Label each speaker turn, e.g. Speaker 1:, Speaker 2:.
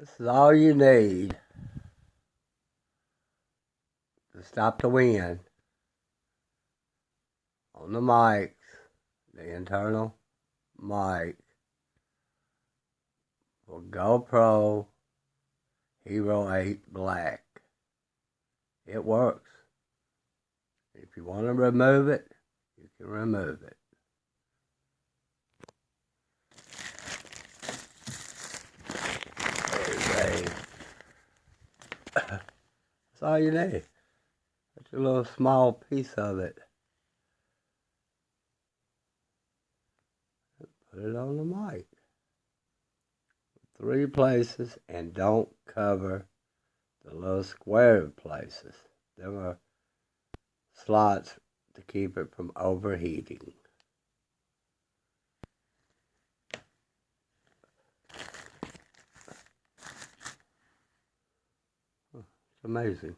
Speaker 1: This is all you need to stop the wind on the mics, the internal mic for GoPro Hero 8 Black. It works. If you want to remove it, you can remove it. That's all you need. That's a little small piece of it. Put it on the mic. 3 places, and don't cover the little square places. Them are slots to keep it from overheating. It's amazing.